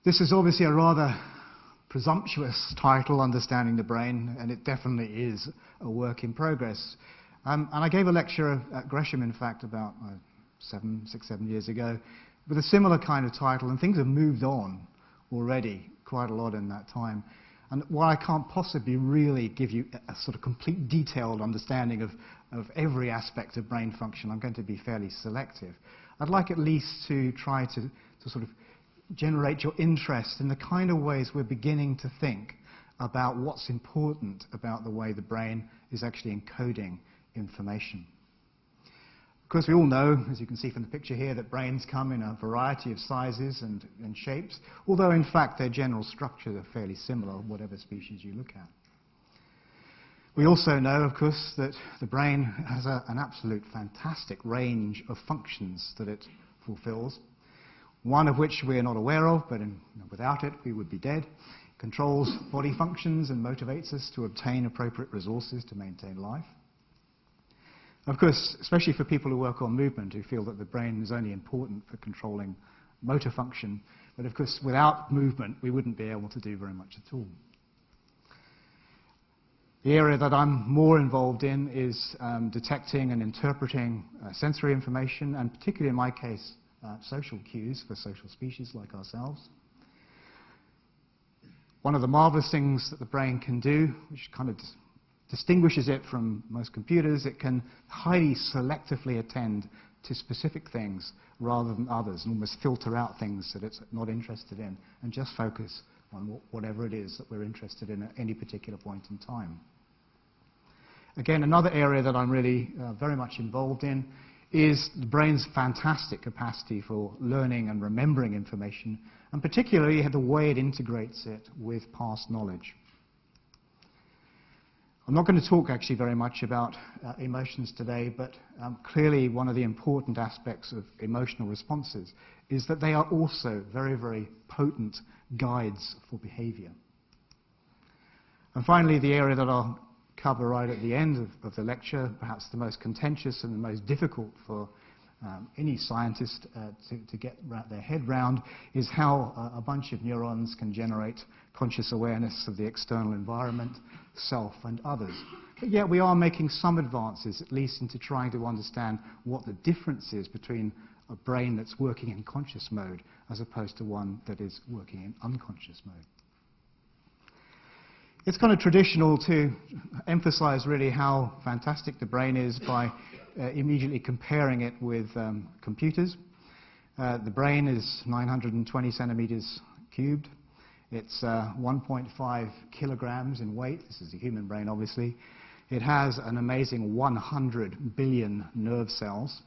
This is obviously a rather presumptuous title, Understanding the Brain, and it definitely is a work in progress. And I gave a lecture at Gresham, in fact, about 6, 7 years ago, with a similar kind of title, and things have moved on already quite a lot in that time. And while I can't possibly really give you a sort of complete detailed understanding of every aspect of brain function, I'm going to be fairly selective. I'd like at least to try to sort of generate your interest in the kind of ways we're beginning to think about what's important about the way the brain is actually encoding information. Of course, we all know, as you can see from the picture here, that brains come in a variety of sizes and shapes, although in fact their general structures are fairly similar, whatever species you look at. We also know, of course, that the brain has an absolute fantastic range of functions that it fulfills, one of which we are not aware of, but without it we would be dead. It controls body functions and motivates us to obtain appropriate resources to maintain life. Of course, especially for people who work on movement, who feel that the brain is only important for controlling motor function, but of course without movement we wouldn't be able to do very much at all. The area that I'm more involved in is detecting and interpreting sensory information, and particularly in my case social cues for social species like ourselves. One of the marvelous things that the brain can do, which kind of distinguishes it from most computers, it can highly selectively attend to specific things rather than others, and almost filter out things that it's not interested in, and just focus on whatever it is that we're interested in at any particular point in time. Again, another area that I'm really very much involved in is the brain's fantastic capacity for learning and remembering information, and particularly the way it integrates it with past knowledge. I'm not going to talk actually very much about emotions today, but clearly one of the important aspects of emotional responses is that they are also very, very potent guides for behavior. And finally, the area that I'll cover right at the end of the lecture, perhaps the most contentious and the most difficult for any scientist to get their head round, is how a bunch of neurons can generate conscious awareness of the external environment, self and others. But yet we are making some advances, at least into trying to understand what the difference is between a brain that's working in conscious mode as opposed to one that is working in unconscious mode. It's kind of traditional to emphasize really how fantastic the brain is by immediately comparing it with computers. The brain is 920 centimeters cubed. It's 1.5 kilograms in weight. This is a human brain, obviously. It has an amazing 100 billion nerve cells.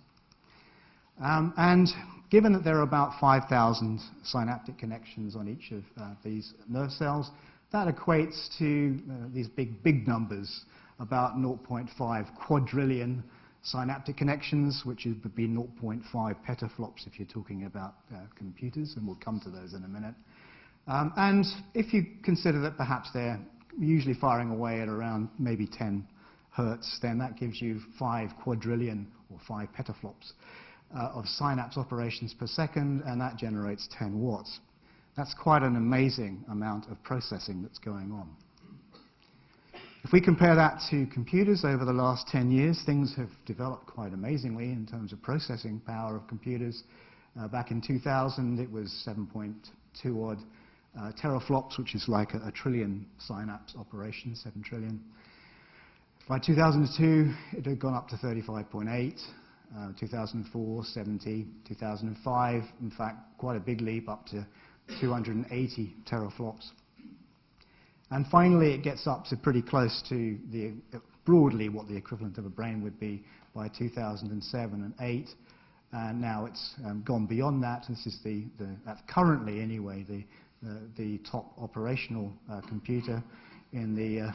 And given that there are about 5,000 synaptic connections on each of these nerve cells, that equates to these big numbers, about 0.5 quadrillion synaptic connections, which would be 0.5 petaflops if you're talking about computers, and we'll come to those in a minute. And if you consider that perhaps they're usually firing away at around maybe 10 hertz, then that gives you 5 quadrillion or 5 petaflops of synapse operations per second, and that generates 10 watts. That's quite an amazing amount of processing that's going on. If we compare that to computers over the last 10 years, things have developed quite amazingly in terms of processing power of computers. Back in 2000, it was 7.2 odd teraflops, which is like a trillion synapse operations, 7 trillion. By 2002, it had gone up to 35.8. 2004, 70. 2005, in fact, quite a big leap up to 280 teraflops. And finally, it gets up to pretty close to broadly what the equivalent of a brain would be by 2007 and 8. And now it's gone beyond that. This is that's currently, anyway, the top operational computer in the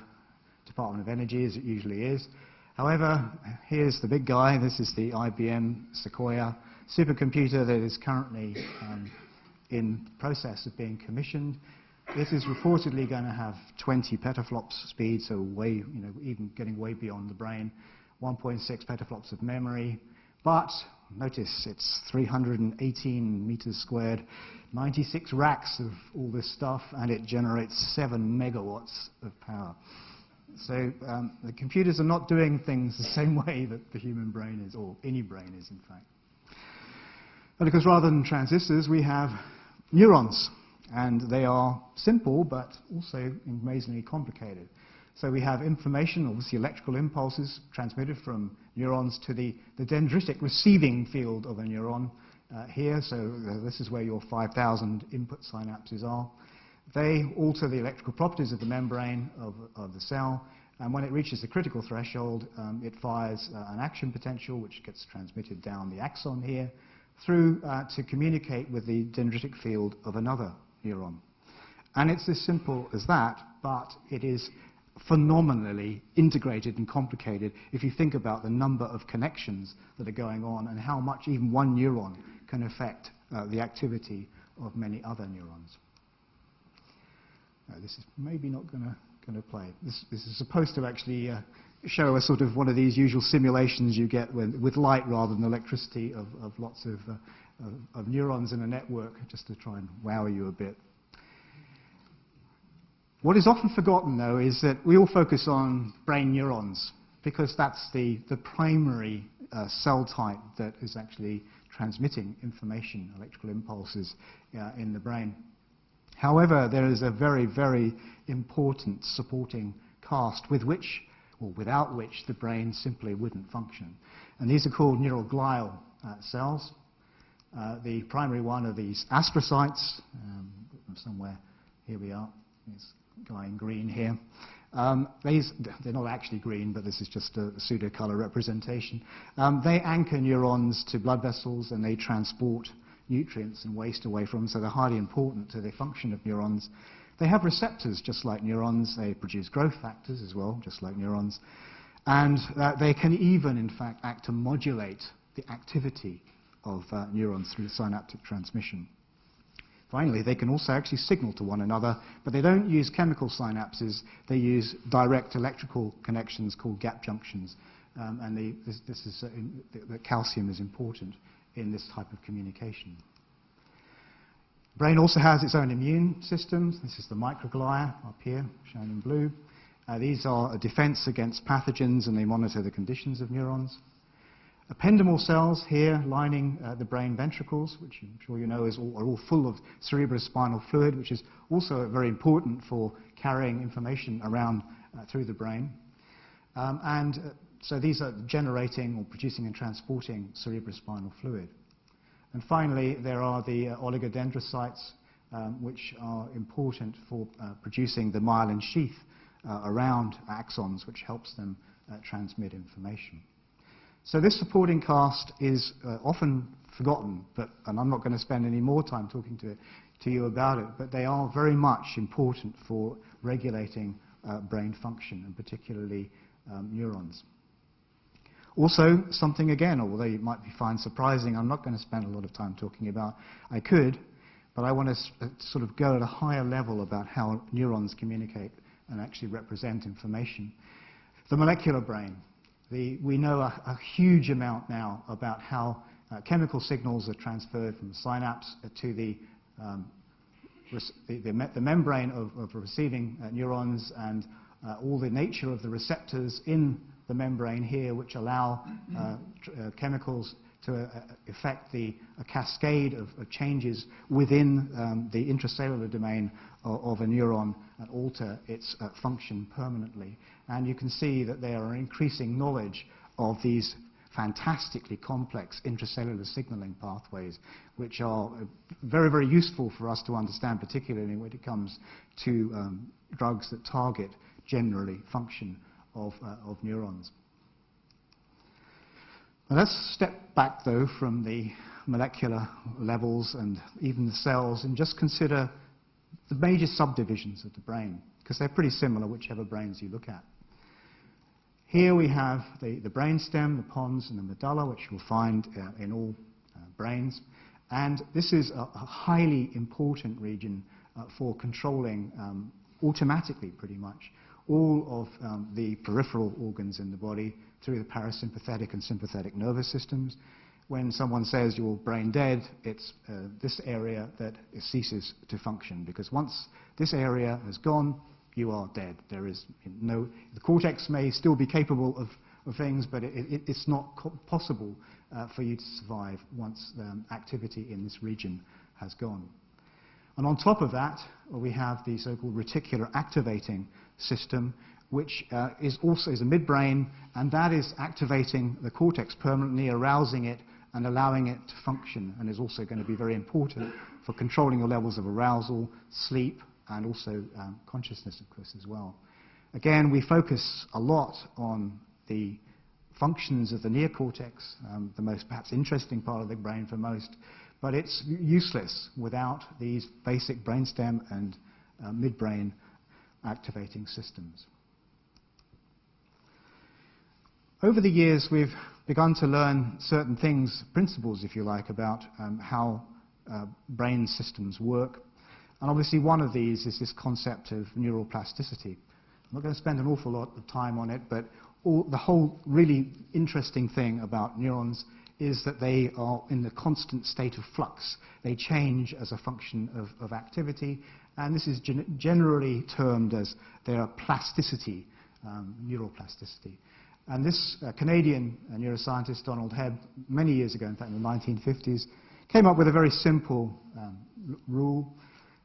Department of Energy, as it usually is. However, here's the big guy. This is the IBM Sequoia Supercomputer that is currently in the process of being commissioned. This is reportedly going to have 20 petaflops speed, so even getting way beyond the brain, 1.6 petaflops of memory. But notice it's 318 meters squared, 96 racks of all this stuff, and it generates 7 megawatts of power. So the computers are not doing things the same way that the human brain is, or any brain is, in fact. And because rather than transistors, we have neurons. And they are simple, but also amazingly complicated. So we have information, obviously electrical impulses, transmitted from neurons to the dendritic receiving field of a neuron here. So this is where your 5,000 input synapses are. They alter the electrical properties of the membrane of the cell. And when it reaches the critical threshold, it fires an action potential, which gets transmitted down the axon here, through to communicate with the dendritic field of another neuron. And it's as simple as that, but it is phenomenally integrated and complicated if you think about the number of connections that are going on and how much even one neuron can affect the activity of many other neurons. This is maybe not going to play. This is supposed to actually show a sort of one of these usual simulations you get with light rather than electricity of lots of neurons in a network, just to try and wow you a bit. What is often forgotten, though, is that we all focus on brain neurons because that's the primary cell type that is actually transmitting information, electrical impulses in the brain. However, there is a very, very important supporting cast with which, or without which, the brain simply wouldn't function. And these are called neuroglial cells. The primary one are these astrocytes. Somewhere, here we are, this guy in green here. They're not actually green, but this is just a pseudo-color representation. They anchor neurons to blood vessels, and they transport nutrients and waste away from them, so they're highly important to the function of neurons. They have receptors, just like neurons. They produce growth factors as well, just like neurons. And they can even, in fact, act to modulate the activity of neurons through synaptic transmission. Finally, they can also actually signal to one another, but they don't use chemical synapses. They use direct electrical connections called gap junctions. The calcium is important in this type of communication. The brain also has its own immune systems. This is the microglia up here, shown in blue. These are a defense against pathogens, and they monitor the conditions of neurons. Ependymal cells here lining the brain ventricles, which I'm sure you know are all full of cerebrospinal fluid, which is also very important for carrying information around through the brain. So these are generating or producing and transporting cerebrospinal fluid. And finally, there are the oligodendrocytes, which are important for producing the myelin sheath around axons, which helps them transmit information. So this supporting cast is often forgotten, and I'm not going to spend any more time talking to you about it, but they are very much important for regulating brain function, and particularly neurons. Also, something again, although you might find surprising, I'm not going to spend a lot of time talking about. I could, but I want to sort of go at a higher level about how neurons communicate and actually represent information. The molecular brain. We know a huge amount now about how chemical signals are transferred from the synapse to the membrane of receiving neurons, and all the nature of the receptors in the membrane here, which allow chemicals to affect a cascade of changes within the intracellular domain of a neuron and alter its function permanently. And you can see that there are increasing knowledge of these fantastically complex intracellular signaling pathways, which are very, very useful for us to understand, particularly when it comes to drugs that target generally function of neurons. Now let's step back, though, from the molecular levels and even the cells and just consider the major subdivisions of the brain, because they're pretty similar whichever brains you look at. Here we have the brainstem, the pons, and the medulla, which you'll find in all brains. And this is a highly important region for controlling automatically, pretty much, all of the peripheral organs in the body through the parasympathetic and sympathetic nervous systems. When someone says you're brain dead, it's this area that ceases to function, because once this area has gone, you are dead. There is the cortex may still be capable of things, but it's not possible for you to survive once activity in this region has gone. And on top of that, we have the so-called reticular activating system, which is also a midbrain, and that is activating the cortex permanently, arousing it and allowing it to function, and is also going to be very important for controlling the levels of arousal, sleep, and also consciousness, of course, as well. Again, we focus a lot on the functions of the neocortex, the most perhaps interesting part of the brain for most, but it's useless without these basic brainstem and midbrain activating systems. Over the years, we've begun to learn certain things, principles, if you like, about how brain systems work. And obviously one of these is this concept of neural plasticity. I'm not going to spend an awful lot of time on it, but the whole really interesting thing about neurons is that they are in the constant state of flux. They change as a function of activity, and this is generally termed as their plasticity, neuroplasticity. And this Canadian neuroscientist, Donald Hebb, many years ago, in fact in the 1950s, came up with a very simple rule,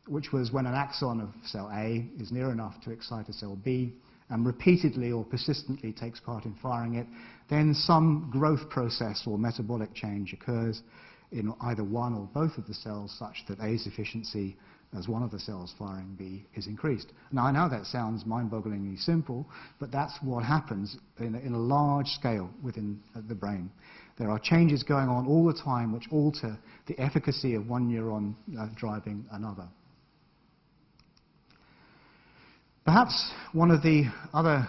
which was when an axon of cell A is near enough to excite a cell B, and repeatedly or persistently takes part in firing it, then some growth process or metabolic change occurs in either one or both of the cells, such that A's efficiency as one of the cells firing B is increased. Now, I know that sounds mind-bogglingly simple, but that's what happens in a large scale within the brain. There are changes going on all the time which alter the efficacy of one neuron driving another. Perhaps one of the other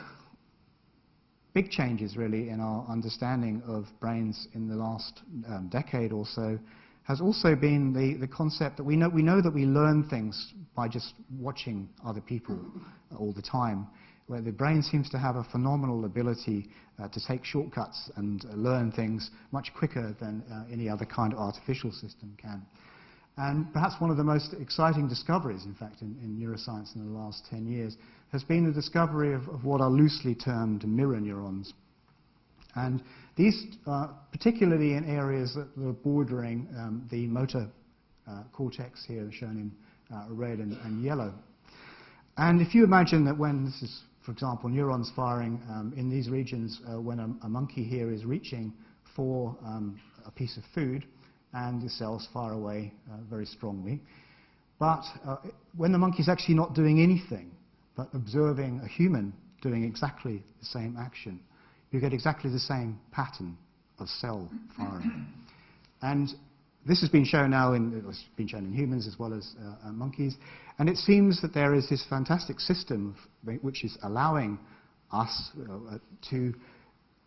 big changes, really, in our understanding of brains in the last decade or so has also been the concept that we know that we learn things by just watching other people all the time, where the brain seems to have a phenomenal ability to take shortcuts and learn things much quicker than any other kind of artificial system can. And perhaps one of the most exciting discoveries, in fact, in neuroscience in the last 10 years has been the discovery of what are loosely termed mirror neurons. And these, particularly in areas that are bordering the motor cortex here, shown in red and yellow. And if you imagine that when this is, for example, neurons firing in these regions, when a monkey here is reaching for a piece of food, and the cells fire away very strongly. But when the monkey is actually not doing anything, but observing a human doing exactly the same action, you get exactly the same pattern of cell firing. And this has been shown now it's been shown in humans as well as monkeys. And it seems that there is this fantastic system which is allowing us to,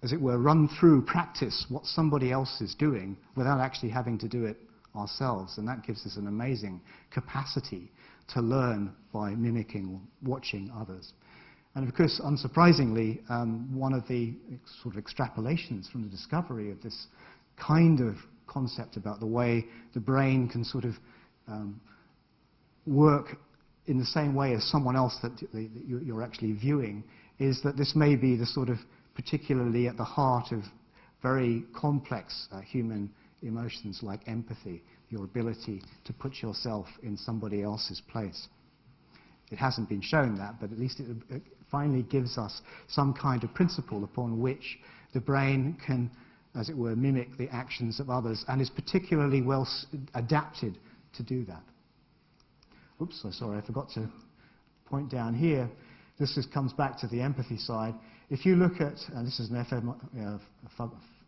as it were, run through practice what somebody else is doing without actually having to do it ourselves. And that gives us an amazing capacity to learn by mimicking or watching others. And of course, unsurprisingly, one of the sort of extrapolations from the discovery of this kind of concept about the way the brain can sort of work in the same way as someone else that you're actually viewing is that this may be the sort of particularly at the heart of very complex human emotions like empathy, your ability to put yourself in somebody else's place. It hasn't been shown that, but at least it finally gives us some kind of principle upon which the brain can, as it were, mimic the actions of others, and is particularly well adapted to do that. Oops, sorry, I forgot to point down here. This just comes back to the empathy side. If you look at, and this is an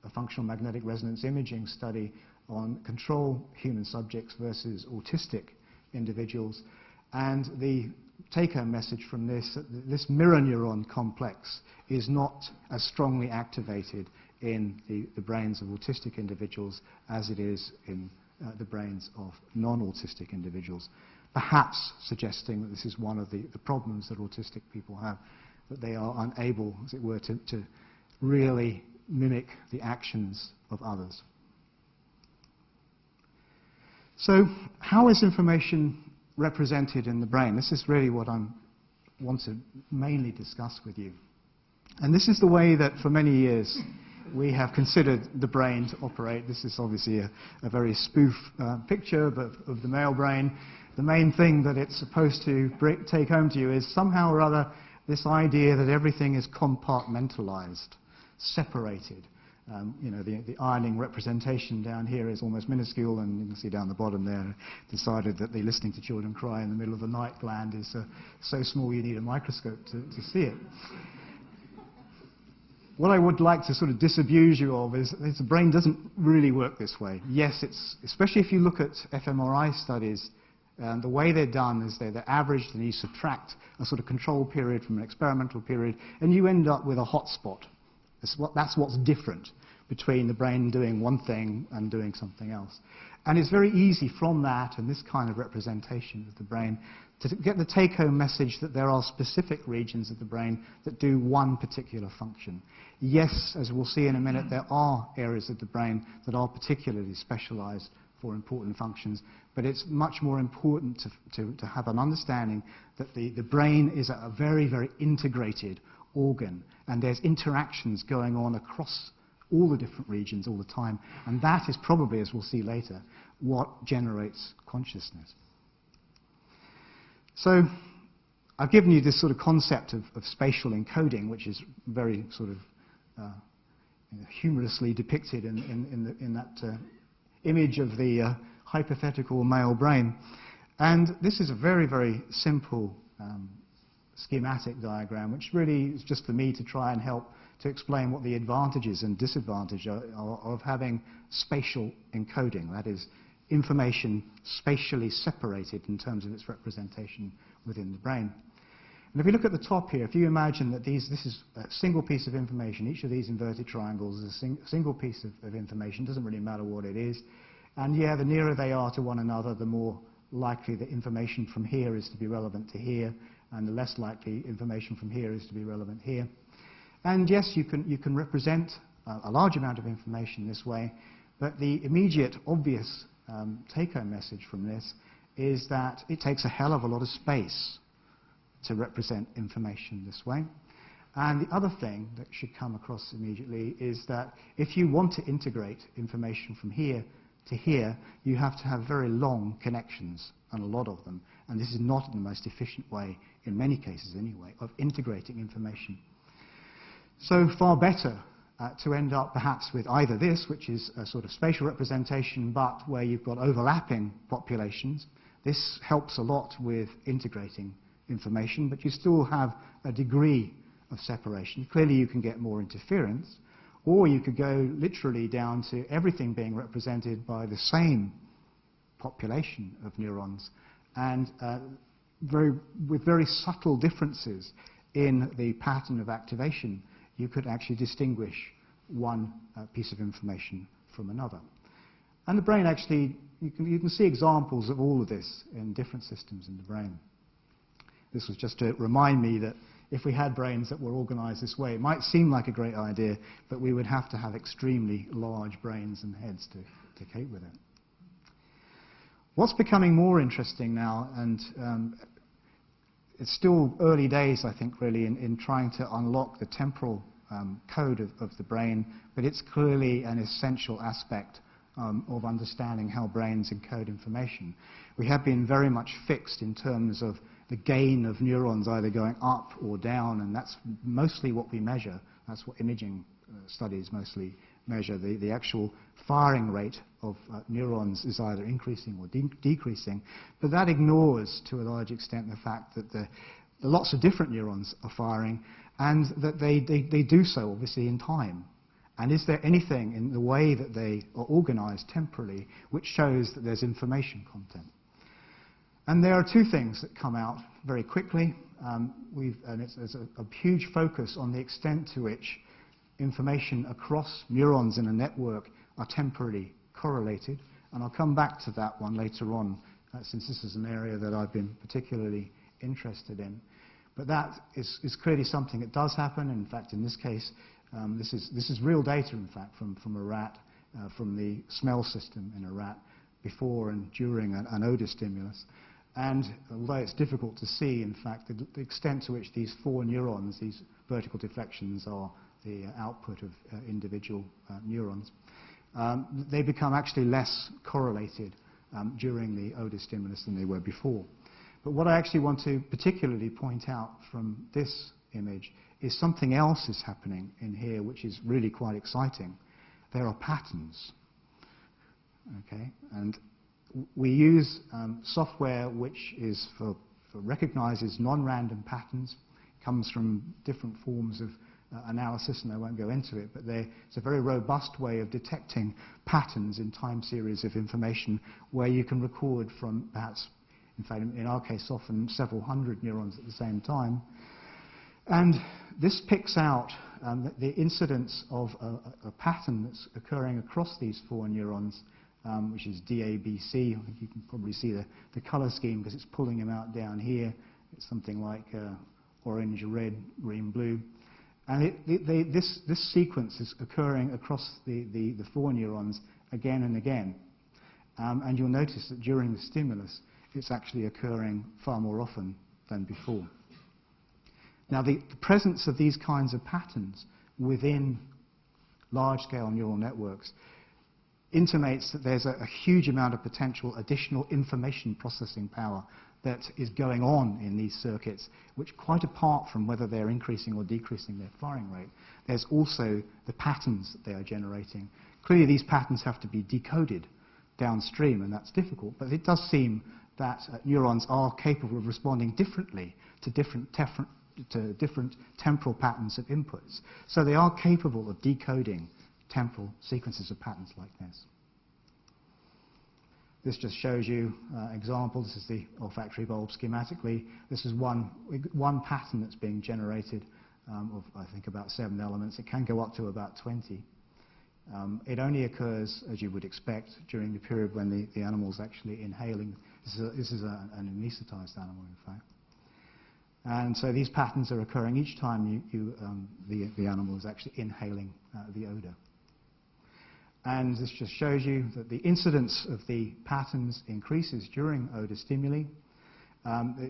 a functional magnetic resonance imaging study on control human subjects versus autistic individuals, and the take-home message from this mirror neuron complex is not as strongly activated in the brains of autistic individuals as it is in the brains of non-autistic individuals, perhaps suggesting that this is one of the problems that autistic people have, that they are unable, as it were, to really mimic the actions of others. So how is information represented in the brain? This is really what I want to mainly discuss with you. And this is the way that for many years we have considered the brain to operate. This is obviously a very spoof picture of the male brain. The main thing that it's supposed to take home to you is somehow or other this idea that everything is compartmentalized, separated. You know, the ironing representation down here is almost minuscule, and you can see down the bottom there, decided that the listening to children cry in the middle of the night gland is so small you need a microscope to see it. What I would like to sort of disabuse you of is the brain doesn't really work this way. Yes, especially if you look at fMRI studies, the way they're done is they're averaged, and you subtract a sort of control period from an experimental period, and you end up with a hotspot. That's what's different between the brain doing one thing and doing something else. And it's very easy from that and this kind of representation of the brain to get the take-home message that there are specific regions of the brain that do one particular function. Yes, as we'll see in a minute, there are areas of the brain that are particularly specialized for important functions, but it's much more important to have an understanding that the brain is a very, very integrated organ, and there's interactions going on across all the different regions all the time, and that is probably, as we'll see later, what generates consciousness. So I've given you this sort of concept of spatial encoding, which is very sort of humorously depicted in that image of the hypothetical male brain. And this is a very, very simple schematic diagram, which really is just for me to try and help to explain what the advantages and disadvantages are of having spatial encoding, that is, information spatially separated in terms of its representation within the brain. And if you look at the top here, if you imagine that this is a single piece of information, each of these inverted triangles is a single piece of information, doesn't really matter what it is, and yeah, the nearer they are to one another, the more likely the information from here is to be relevant to here, and the less likely information from here is to be relevant here. And yes, you can represent a large amount of information this way, but the immediate, obvious take-home message from this is that it takes a hell of a lot of space to represent information this way. And the other thing that should come across immediately is that if you want to integrate information from here to here, you have to have very long connections, and a lot of them. And this is not the most efficient way, in many cases anyway, of integrating information. So far better to end up perhaps with either this, which is a sort of spatial representation, but where you've got overlapping populations. This helps a lot with integrating information, but you still have a degree of separation. Clearly you can get more interference, or you could go literally down to everything being represented by the same population of neurons, and with very subtle differences in the pattern of activation, you could actually distinguish one piece of information from another. And the brain actually, you can see examples of all of this in different systems in the brain. This was just to remind me that if we had brains that were organized this way, it might seem like a great idea, but we would have to have extremely large brains and heads to cope with it. What's becoming more interesting now, and it's still early days, I think, really, in trying to unlock the temporal code of the brain, but it's clearly an essential aspect of understanding how brains encode information. We have been very much fixed in terms of the gain of neurons either going up or down, and that's mostly what we measure. That's what imaging studies mostly measure. The actual firing rate of neurons is either increasing or decreasing, but that ignores to a large extent the fact that lots of different neurons are firing, and that they do so obviously in time. And is there anything in the way that they are organized temporally which shows that there's information content? And there are two things that come out very quickly, and it's a huge focus on the extent to which information across neurons in a network are temporally correlated, and I'll come back to that one later on, since this is an area that I've been particularly interested in. But that is clearly something that does happen. In fact, in this case, this is real data, in fact, from a rat, from the smell system in a rat before and during an odor stimulus. And although it's difficult to see, in fact, the extent to which these 4 neurons, these vertical deflections, are the output of individual neurons, they become actually less correlated during the odor stimulus than they were before. But what I actually want to particularly point out from this image is something else is happening in here which is really quite exciting. There are patterns. Okay? And we use software which is recognizes non-random patterns, comes from different forms of analysis, and I won't go into it, but it's a very robust way of detecting patterns in time series of information where you can record from perhaps, in fact, in our case, often several hundred neurons at the same time. And this picks out the incidence of a pattern that's occurring across these 4 neurons, which is DABC. I think you can probably see the color scheme because it's pulling them out down here. It's something like orange, red, green, blue. And this sequence is occurring across the 4 neurons again and again. And you'll notice that during the stimulus, it's actually occurring far more often than before. Now, the presence of these kinds of patterns within large-scale neural networks intimates that there's a huge amount of potential additional information processing power that is going on in these circuits, which, quite apart from whether they're increasing or decreasing their firing rate, there's also the patterns that they are generating. Clearly, these patterns have to be decoded downstream, and that's difficult, but it does seem that neurons are capable of responding differently to different temporal patterns of inputs. So they are capable of decoding temporal sequences of patterns like this. This just shows you an example. This is the olfactory bulb schematically. This is one pattern that's being generated of, I think, about 7 elements. It can go up to about 20. It only occurs, as you would expect, during the period when the animal's actually inhaling. This is an anesthetized animal, in fact. And so these patterns are occurring each time the animal is actually inhaling the odor. And this just shows you that the incidence of the patterns increases during odor stimuli.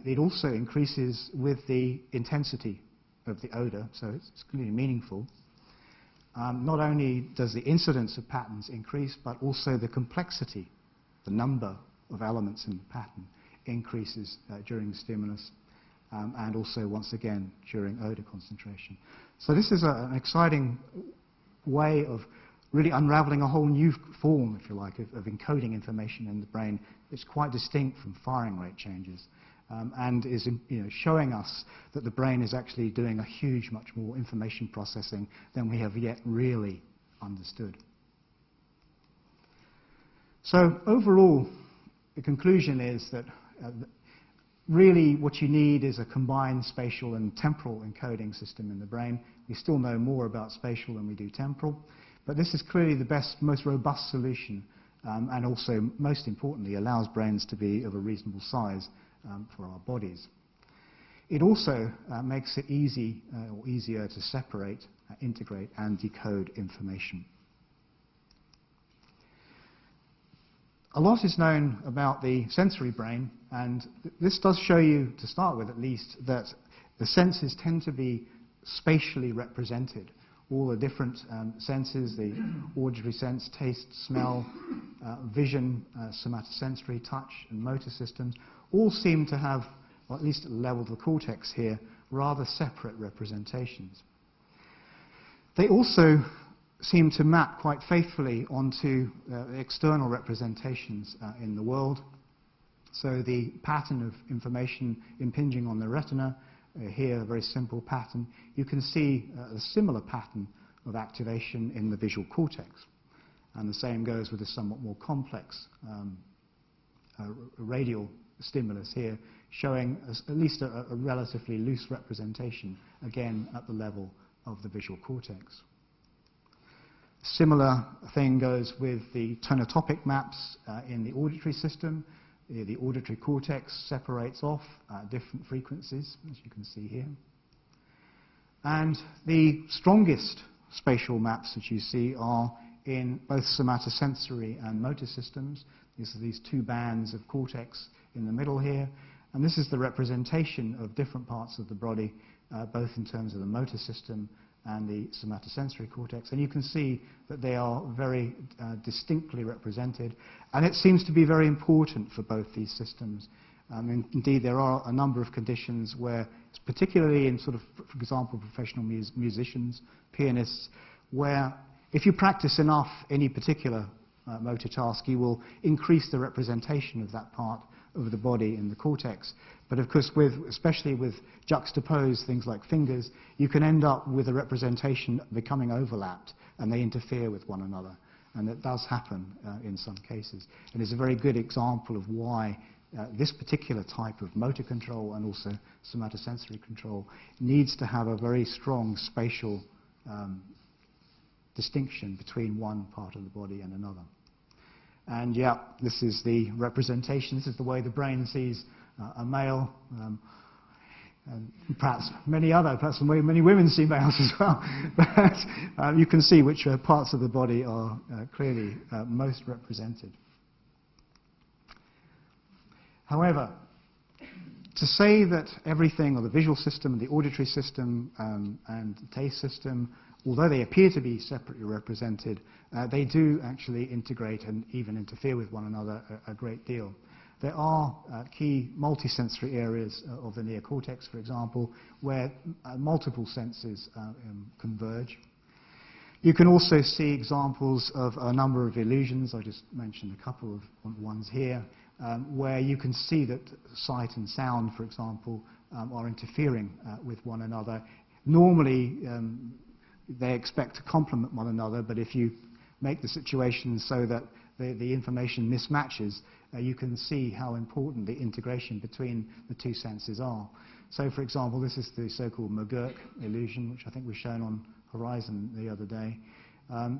It also increases with the intensity of the odor, so it's clearly meaningful. Not only does the incidence of patterns increase, but also the complexity, the number of elements in the pattern, increases during the stimulus, and also, once again, during odor concentration. So this is an exciting way of really unraveling a whole new form, if you like, of encoding information in the brain. It's quite distinct from firing rate changes, and is showing us that the brain is actually doing a huge, much more information processing than we have yet really understood. So overall, the conclusion is that really what you need is a combined spatial and temporal encoding system in the brain. We still know more about spatial than we do temporal, but this is clearly the best, most robust solution, and also, most importantly, allows brains to be of a reasonable size for our bodies. It also makes it easy or easier to separate, integrate, and decode information. A lot is known about the sensory brain, and this does show you, to start with at least, that the senses tend to be spatially represented. All the different senses, the auditory sense, taste, smell, vision, somatosensory, touch, and motor systems, all seem to have, or at least at the level of the cortex here, rather separate representations. They also seem to map quite faithfully onto external representations in the world. So the pattern of information impinging on the retina, here a very simple pattern, you can see a similar pattern of activation in the visual cortex. And the same goes with a somewhat more complex radial stimulus here, showing at least a relatively loose representation, again at the level of the visual cortex. Similar thing goes with the tonotopic maps in the auditory system. The auditory cortex separates off at different frequencies, as you can see here. And the strongest spatial maps that you see are in both somatosensory and motor systems. These are these two bands of cortex in the middle here. And this is the representation of different parts of the body, both in terms of the motor system and the somatosensory cortex. And you can see that they are very distinctly represented. And it seems to be very important for both these systems. Indeed, there are a number of conditions where, particularly in sort of, for example, professional musicians, pianists, where if you practice enough any particular motor task, you will increase the representation of that part of the body in the cortex. But of course, especially with juxtaposed things like fingers, you can end up with a representation becoming overlapped, and they interfere with one another. And that does happen in some cases. And it's a very good example of why this particular type of motor control and also somatosensory control needs to have a very strong spatial distinction between one part of the body and another. And yeah, this is the representation. This is the way the brain sees a male. And perhaps many women see males as well. But you can see which parts of the body are clearly most represented. However, to say that everything, or the visual system, the auditory system, and the taste system, although they appear to be separately represented, they do actually integrate and even interfere with one another a great deal. There are key multisensory areas of the neocortex, for example, where multiple senses converge. You can also see examples of a number of illusions. I just mentioned a couple of ones here, where you can see that sight and sound, for example, are interfering with one another. Normally, they expect to complement one another, but if you make the situation so that the information mismatches, you can see how important the integration between the two senses are. So, for example, this is the so-called McGurk illusion, which I think was shown on Horizon the other day.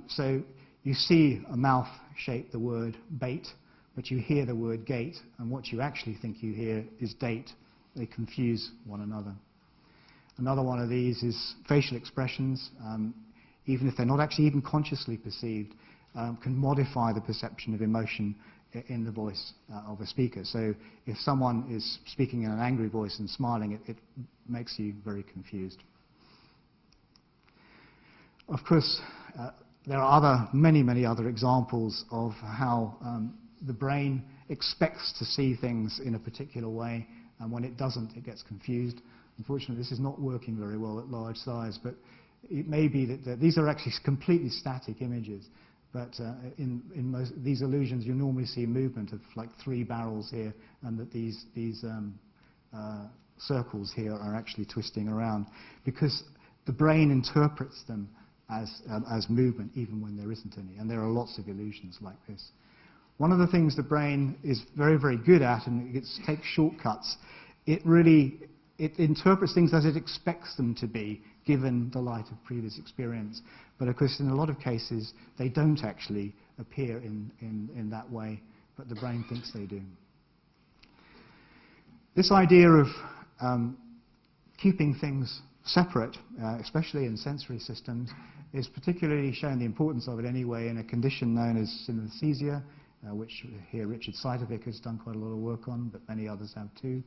So you see a mouth shape the word bait, but you hear the word gate, and what you actually think you hear is date. They confuse one another. Another one of these is facial expressions, even if they're not actually even consciously perceived, can modify the perception of emotion in the voice of a speaker. So if someone is speaking in an angry voice and smiling, it makes you very confused. Of course, there are many other examples of how the brain expects to see things in a particular way, and when it doesn't, it gets confused. Unfortunately, this is not working very well at large size, but it may be that these are actually completely static images. But in most these illusions, you normally see movement of like 3 barrels here, and that these circles here are actually twisting around, because the brain interprets them as movement, even when there isn't any. And there are lots of illusions like this. One of the things the brain is very good at, and it takes shortcuts, it interprets things as it expects them to be, given the light of previous experience. But of course, in a lot of cases, they don't actually appear in that way, but the brain thinks they do. This idea of keeping things separate, especially in sensory systems, is particularly shown the importance of it anyway in a condition known as synaesthesia, which here Richard Seitovic has done quite a lot of work on, but many others have too.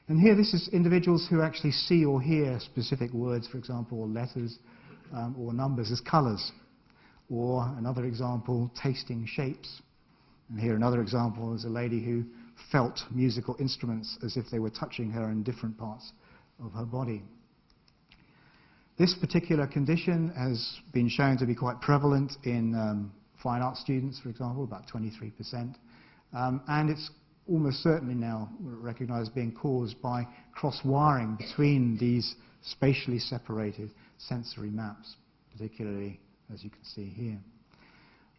And here, this is individuals who actually see or hear specific words, for example, or letters or numbers as colors. Or another example, tasting shapes. And here another example is a lady who felt musical instruments as if they were touching her in different parts of her body. This particular condition has been shown to be quite prevalent in fine art students, for example, about 23%. And it's almost certainly now recognized as being caused by cross-wiring between these spatially separated sensory maps, particularly as you can see here.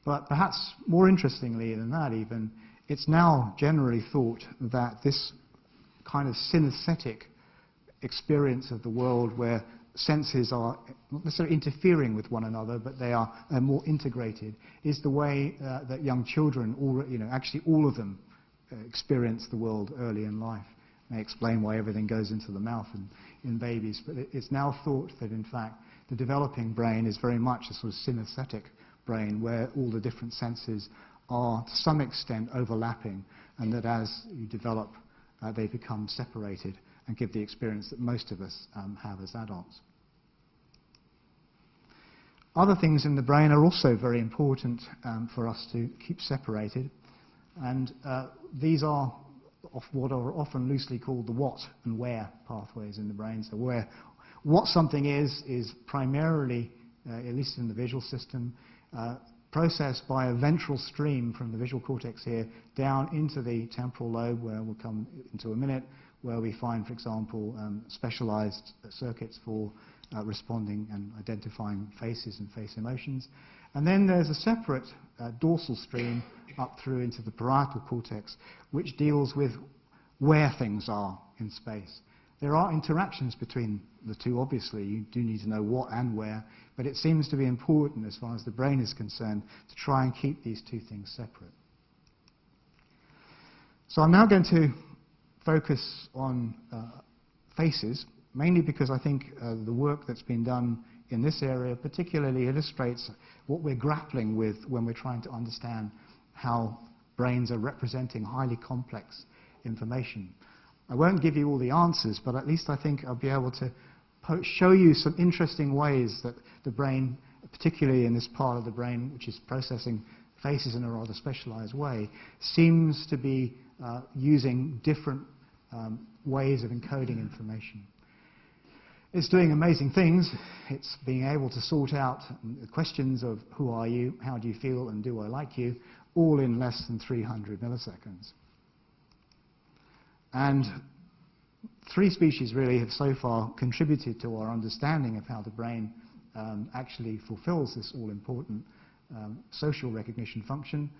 But perhaps more interestingly than that even, it's now generally thought that this kind of synesthetic experience of the world, where senses are not necessarily interfering with one another, but they are more integrated, is the way that young children, actually all of them, experience the world early in life. May explain why everything goes into the mouth in babies, but it's now thought that in fact the developing brain is very much a sort of synaesthetic brain where all the different senses are to some extent overlapping, and that as you develop they become separated and give the experience that most of us have as adults. Other things in the brain are also very important for us to keep separated, and these are what are often loosely called the what and where pathways in the brain. So what something is primarily, at least in the visual system, processed by a ventral stream from the visual cortex here down into the temporal lobe, where we'll come into a minute, where we find, for example, specialized circuits for responding and identifying faces and face emotions. And then there's a separate dorsal stream up through into the parietal cortex, which deals with where things are in space. There are interactions between the two, obviously. You do need to know what and where, but it seems to be important as far as the brain is concerned to try and keep these two things separate. So I'm now going to focus on faces, mainly because I think the work that's been done in this area particularly illustrates what we're grappling with when we're trying to understand how brains are representing highly complex information. I won't give you all the answers, but at least I think I'll be able to show you some interesting ways that the brain, particularly in this part of the brain which is processing faces in a rather specialized way, seems to be using different ways of encoding information. It's doing amazing things. It's being able to sort out questions of who are you, how do you feel, and do I like you, all in less than 300 milliseconds. And 3 species really have so far contributed to our understanding of how the brain actually fulfills this all-important social recognition function.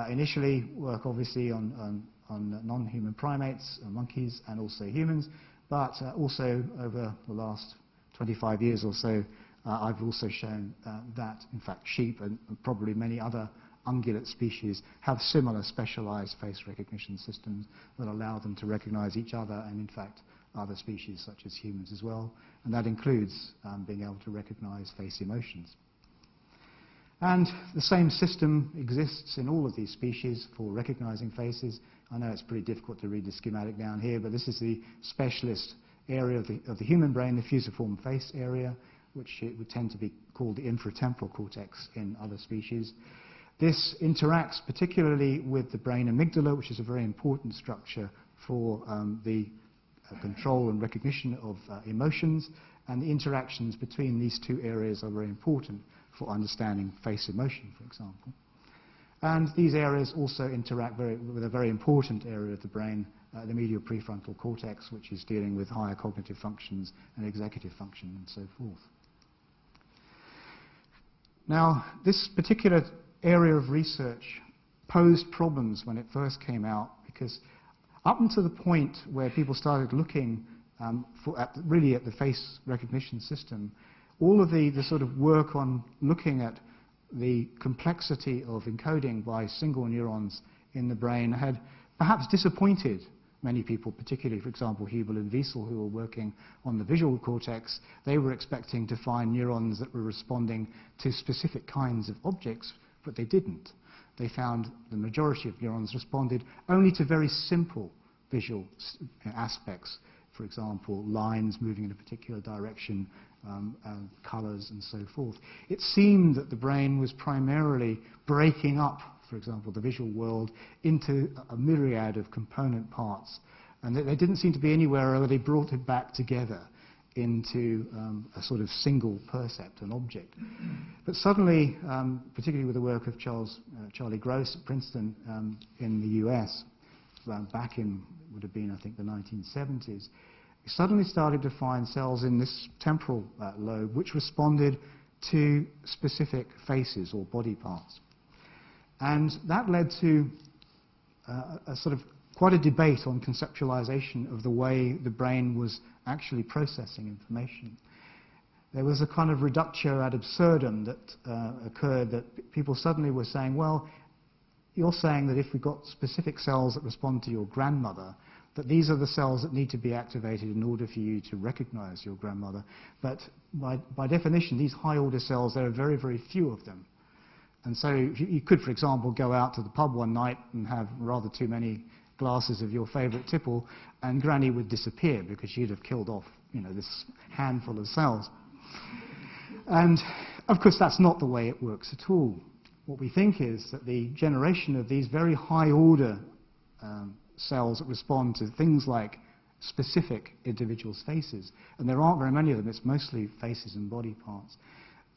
Initially, work obviously on non-human primates, monkeys, and also humans, but also over the last 25 years or so, I've also shown that, in fact, sheep and probably many other ungulate species have similar specialized face recognition systems that allow them to recognize each other and, in fact, other species such as humans as well. And that includes being able to recognize face emotions. And the same system exists in all of these species for recognizing faces. I know it's pretty difficult to read the schematic down here, but this is the specialist area of the human brain, the fusiform face area, which it would tend to be called the infratemporal cortex in other species. This interacts particularly with the brain amygdala, which is a very important structure for the control and recognition of emotions, and the interactions between these two areas are very important for understanding face emotion, for example. And these areas also interact with a very important area of the brain, the medial prefrontal cortex, which is dealing with higher cognitive functions and executive function and so forth. Now, this particular area of research posed problems when it first came out, because up until the point where people started looking really at the face recognition system, all of the sort of work on looking at the complexity of encoding by single neurons in the brain had perhaps disappointed many people, particularly, for example, Hubel and Wiesel, who were working on the visual cortex. They were expecting to find neurons that were responding to specific kinds of objects, but they didn't. They found the majority of neurons responded only to very simple visual aspects, for example, lines moving in a particular direction, colors, and so forth. It seemed that the brain was primarily breaking up, for example, the visual world into a myriad of component parts, and that there didn't seem to be anywhere where they brought it back together into a sort of single percept, an object. But suddenly, particularly with the work of Charlie Gross at Princeton in the US, back in, would have been, I think, the 1970s, he suddenly started to find cells in this temporal lobe which responded to specific faces or body parts. And that led to a sort of quite a debate on conceptualization of the way the brain was actually processing information. There was a kind of reductio ad absurdum that occurred, that people suddenly were saying, well, you're saying that if we've got specific cells that respond to your grandmother, that these are the cells that need to be activated in order for you to recognize your grandmother. But by definition, these high-order cells, there are very, very few of them. And so you could, for example, go out to the pub one night and have rather too many glasses of your favorite tipple, and Granny would disappear because she'd have killed off, this handful of cells. And of course, that's not the way it works at all. What we think is that the generation of these very high-order cells that respond to things like specific individuals' faces, and there aren't very many of them, it's mostly faces and body parts,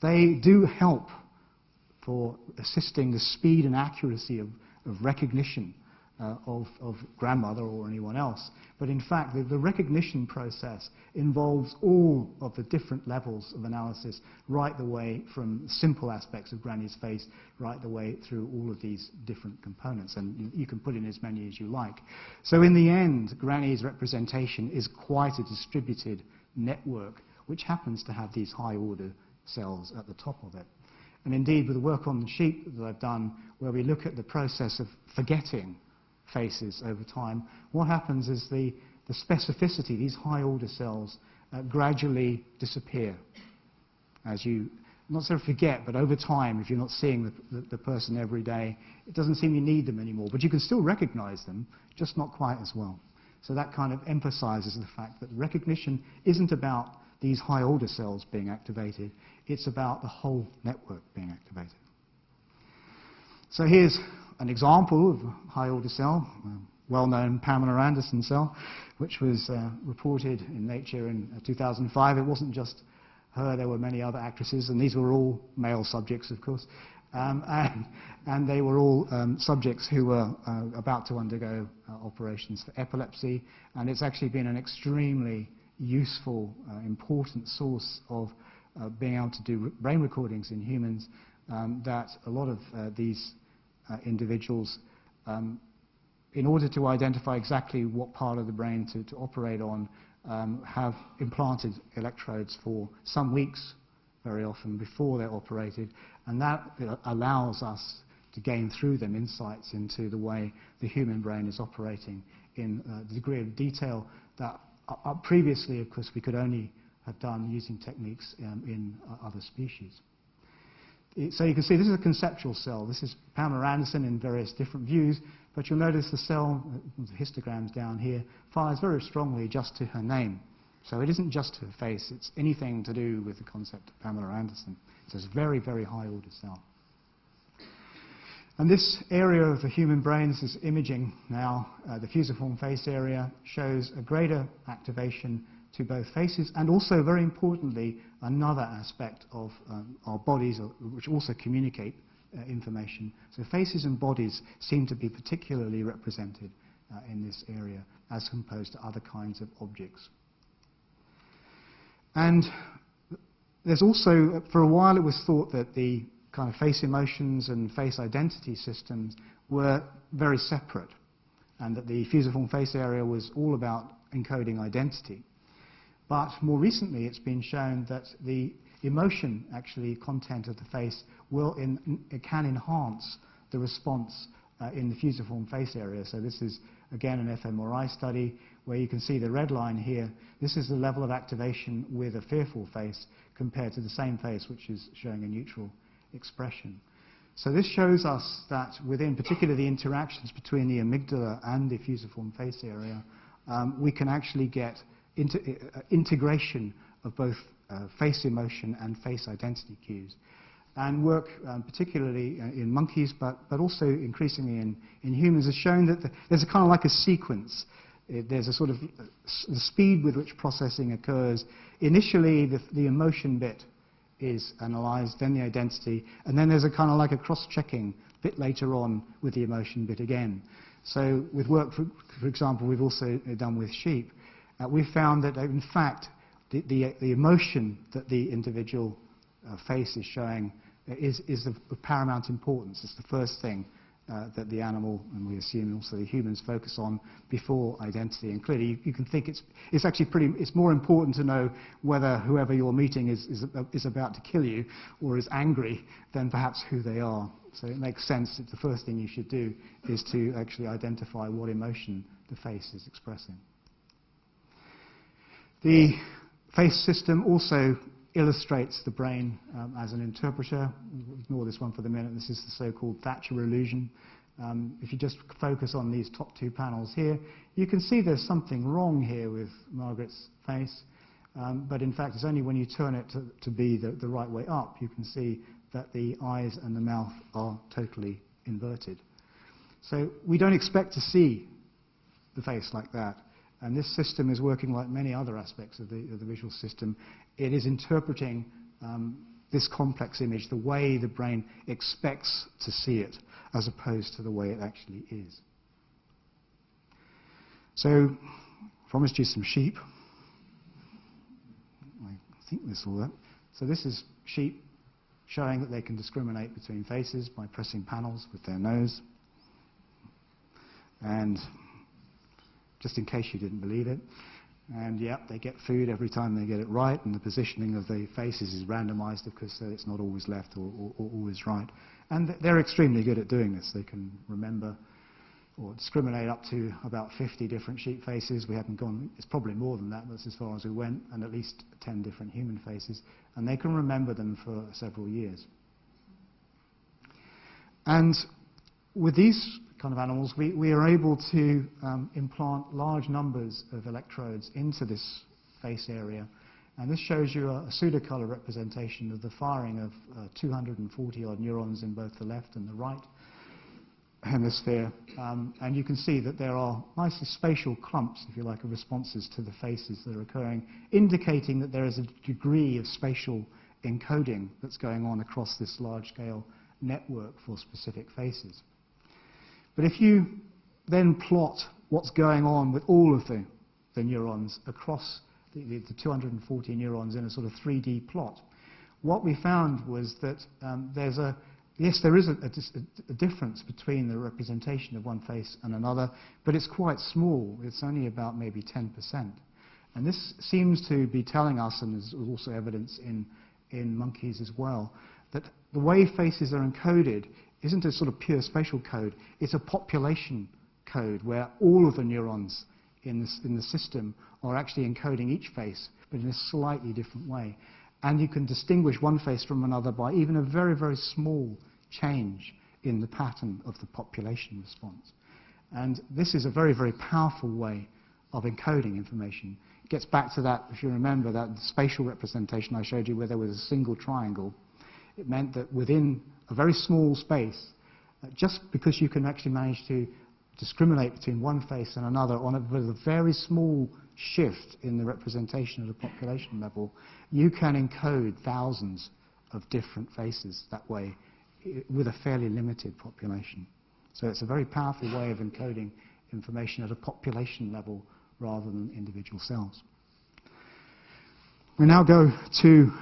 they do help for assisting the speed and accuracy of recognition of grandmother or anyone else. But in fact, the recognition process involves all of the different levels of analysis, right the way from simple aspects of Granny's face, right the way through all of these different components. And you can put in as many as you like. So in the end, Granny's representation is quite a distributed network, which happens to have these high-order cells at the top of it. And indeed, with the work on the sheep that I've done, where we look at the process of forgetting faces over time, what happens is the specificity, these high-order cells, gradually disappear. As you, not sort of forget, but over time, if you're not seeing the person every day, it doesn't seem you need them anymore. But you can still recognize them, just not quite as well. So that kind of emphasizes the fact that recognition isn't about these high-order cells being activated, it's about the whole network being activated. So here's an example of a high-order cell, a well-known Pamela Anderson cell, which was reported in Nature in 2005. It wasn't just her, there were many other actresses, and these were all male subjects, of course. And they were all subjects who were about to undergo operations for epilepsy, and it's actually been an extremely useful, important source of being able to do brain recordings in humans, that a lot of these individuals, in order to identify exactly what part of the brain to operate on, have implanted electrodes for some weeks, very often, before they're operated, and that allows us to gain through them insights into the way the human brain is operating in the degree of detail that previously, of course, we could only have done using techniques in other species. So you can see this is a conceptual cell. This is Pamela Anderson in various different views, but you'll notice the cell, the histograms down here, fires very strongly just to her name. So it isn't just her face, it's anything to do with the concept of Pamela Anderson. So it's a very, very high order cell. And this area of the human brain, this is imaging now, the fusiform face area, shows a greater activation to both faces and also, very importantly, another aspect of our bodies which also communicate information. So faces and bodies seem to be particularly represented in this area as opposed to other kinds of objects. And there's also, for a while it was thought that the kind of face emotions and face identity systems were very separate, and that the fusiform face area was all about encoding identity. But more recently it's been shown that the emotion, actually, content of the face can enhance the response in the fusiform face area. So this is, again, an fMRI study where you can see the red line here. This is the level of activation with a fearful face compared to the same face which is showing a neutral expression. So this shows us that within particularly the interactions between the amygdala and the fusiform face area, we can actually get integration of both face emotion and face identity cues. And work particularly in monkeys, but also increasingly in humans, has shown that there's a kind of like a sequence. There's a sort of the speed with which processing occurs. Initially, the emotion bit is analyzed, then the identity, and then there's a kind of like a cross-checking bit later on with the emotion bit again. So with work, for example, we've also done with sheep, we've found that in fact the emotion that the individual face is showing is of paramount importance. It's the first thing that the animal, and we assume also the humans, focus on before identity. And clearly you can think it's actually it's more important to know whether whoever you're meeting is about to kill you or is angry than perhaps who they are. So it makes sense that the first thing you should do is to actually identify what emotion the face is expressing. The face system also illustrates the brain as an interpreter. Ignore this one for the minute. This is the so-called Thatcher illusion. If you just focus on these top two panels here, you can see there's something wrong here with Margaret's face. But in fact, it's only when you turn it to be the right way up, you can see that the eyes and the mouth are totally inverted. So we don't expect to see the face like that. And this system is working like many other aspects of the visual system. It is interpreting this complex image the way the brain expects to see it, as opposed to the way it actually is. So, I promised you some sheep. I think this will work. So this is sheep showing that they can discriminate between faces by pressing panels with their nose. And just in case you didn't believe it, and yep, they get food every time they get it right, and the positioning of the faces is randomized, of course, so it's not always left or always right. And they're extremely good at doing this. They can remember or discriminate up to about 50 different sheep faces. We haven't gone, it's probably more than that, but that's as far as we went, and at least 10 different human faces. And they can remember them for several years. And with these kind of animals, we are able to implant large numbers of electrodes into this face area. And this shows you a pseudocolor representation of the firing of 240 odd neurons in both the left and the right hemisphere. And you can see that there are nicely spatial clumps, if you like, of responses to the faces that are occurring, indicating that there is a degree of spatial encoding that's going on across this large-scale network for specific faces. But if you then plot what's going on with all of the neurons across the 240 neurons in a sort of 3D plot, what we found was that there is a difference between the representation of one face and another, but it's quite small. It's only about maybe 10%. And this seems to be telling us, and there's also evidence in monkeys as well, that the way faces are encoded isn't a sort of pure spatial code. It's a population code where all of the neurons in the system are actually encoding each face, but in a slightly different way. And you can distinguish one face from another by even a very, very small change in the pattern of the population response. And this is a very, very powerful way of encoding information. It gets back to that, if you remember, that spatial representation I showed you where there was a single triangle. It meant that within a very small space, just because you can actually manage to discriminate between one face and another with a very small shift in the representation at a population level, you can encode thousands of different faces that way with a fairly limited population. So it's a very powerful way of encoding information at a population level rather than individual cells. We now go to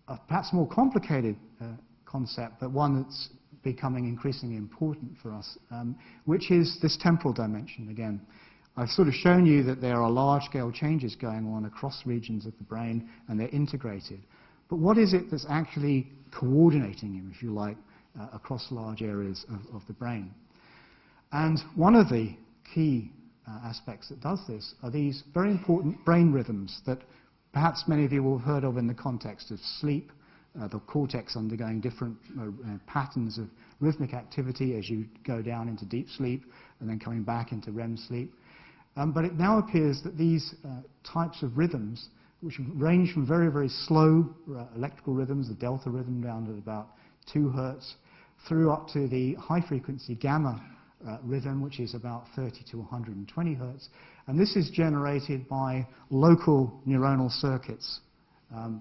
a perhaps more complicated concept, but one that's becoming increasingly important for us, which is this temporal dimension again. I've sort of shown you that there are large-scale changes going on across regions of the brain, and they're integrated. But what is it that's actually coordinating them, if you like, across large areas of the brain? And one of the key aspects that does this are these very important brain rhythms that perhaps many of you will have heard of in the context of sleep, the cortex undergoing different patterns of rhythmic activity as you go down into deep sleep and then coming back into REM sleep. But it now appears that these types of rhythms, which range from very, very slow electrical rhythms, the delta rhythm down to about 2 Hertz, through up to the high-frequency gamma rhythm, which is about 30 to 120 Hertz. And this is generated by local neuronal circuits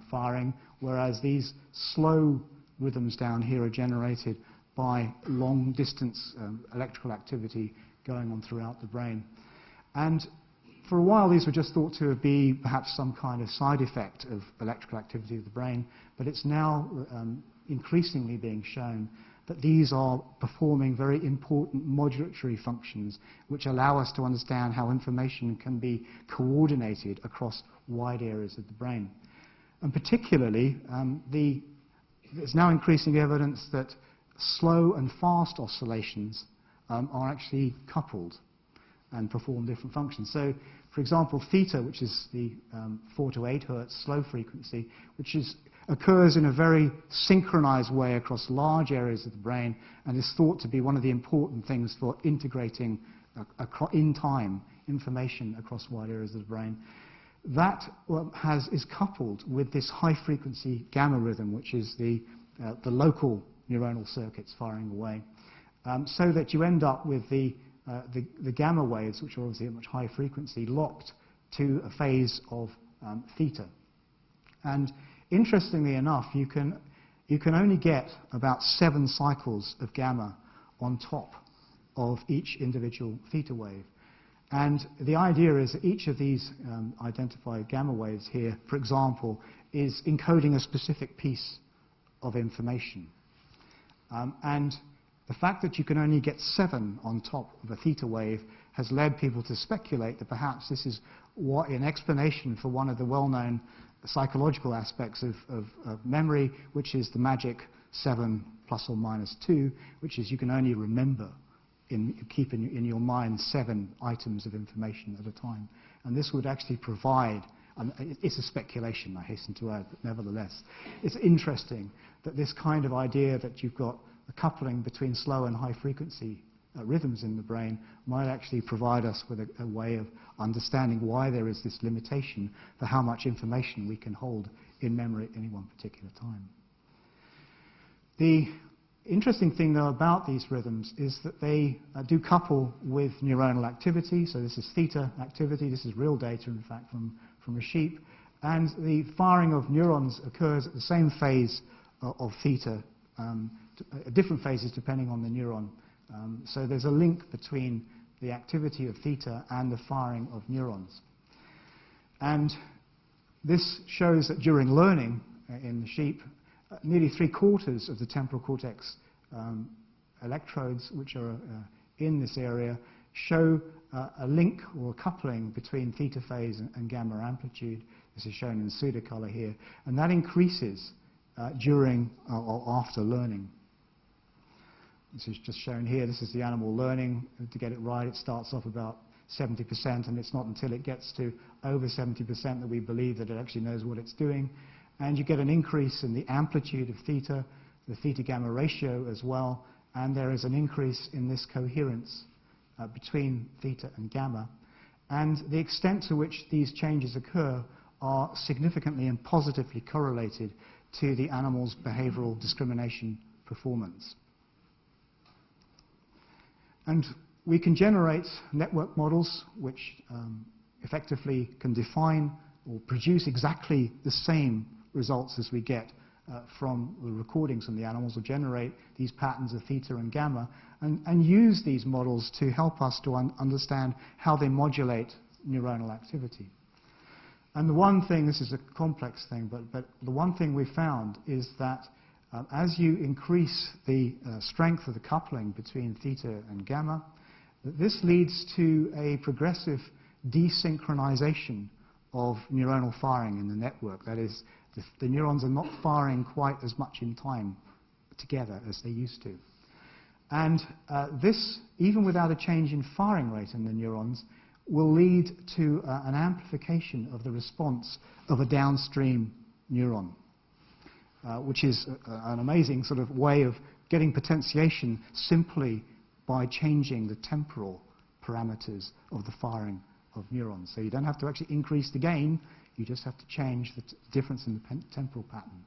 firing, whereas these slow rhythms down here are generated by long-distance electrical activity going on throughout the brain. And for a while, these were just thought to be perhaps some kind of side effect of electrical activity of the brain, but it's now increasingly being shown that these are performing very important modulatory functions which allow us to understand how information can be coordinated across wide areas of the brain. And particularly, there's now increasing evidence that slow and fast oscillations are actually coupled and perform different functions. So, for example, theta, which is the 4 to 8 hertz slow frequency, which occurs in a very synchronized way across large areas of the brain and is thought to be one of the important things for integrating in time information across wide areas of the brain. That is coupled with this high-frequency gamma rhythm, which is the local neuronal circuits firing away, so that you end up with the gamma waves, which are obviously at much higher frequency, locked to a phase of theta. And interestingly enough, you can only get about 7 cycles of gamma on top of each individual theta wave. And the idea is that each of these identified gamma waves here, for example, is encoding a specific piece of information. And the fact that you can only get 7 on top of a theta wave has led people to speculate that perhaps this is an explanation for one of the well-known psychological aspects of memory, which is the magic 7 plus or minus 2, which is you can only remember, keep in your mind 7 items of information at a time. And this would actually provide, it's a speculation, I hasten to add, but nevertheless, it's interesting that this kind of idea that you've got a coupling between slow and high frequency rhythms in the brain might actually provide us with a way of understanding why there is this limitation for how much information we can hold in memory at any one particular time. The interesting thing, though, about these rhythms is that they do couple with neuronal activity. So this is theta activity. This is real data, in fact, from a sheep. And the firing of neurons occurs at the same phase of theta, different phases depending on the neuron. So there's a link between the activity of theta and the firing of neurons. And this shows that during learning in the sheep, nearly 3/4 of the temporal cortex electrodes, which are in this area, show a link or a coupling between theta phase and gamma amplitude. This is shown in pseudocolor here. And that increases during or after learning. This is just shown here. This is the animal learning. To get it right, it starts off about 70%, and it's not until it gets to over 70% that we believe that it actually knows what it's doing. And you get an increase in the amplitude of theta, the theta-gamma ratio as well, and there is an increase in this coherence between theta and gamma. And the extent to which these changes occur are significantly and positively correlated to the animal's behavioral discrimination performance. And we can generate network models which effectively can define or produce exactly the same results as we get from the recordings from the animals, or generate these patterns of theta and gamma, and use these models to help us to understand how they modulate neuronal activity. And the one thing, this is a complex thing, but the one thing we found is that as you increase the strength of the coupling between theta and gamma, this leads to a progressive desynchronization of neuronal firing in the network. That is, the neurons are not firing quite as much in time together as they used to. And this, even without a change in firing rate in the neurons, will lead to an amplification of the response of a downstream neuron, which is an amazing sort of way of getting potentiation simply by changing the temporal parameters of the firing of neurons. So you don't have to actually increase the gain, you just have to change the difference in the temporal pattern.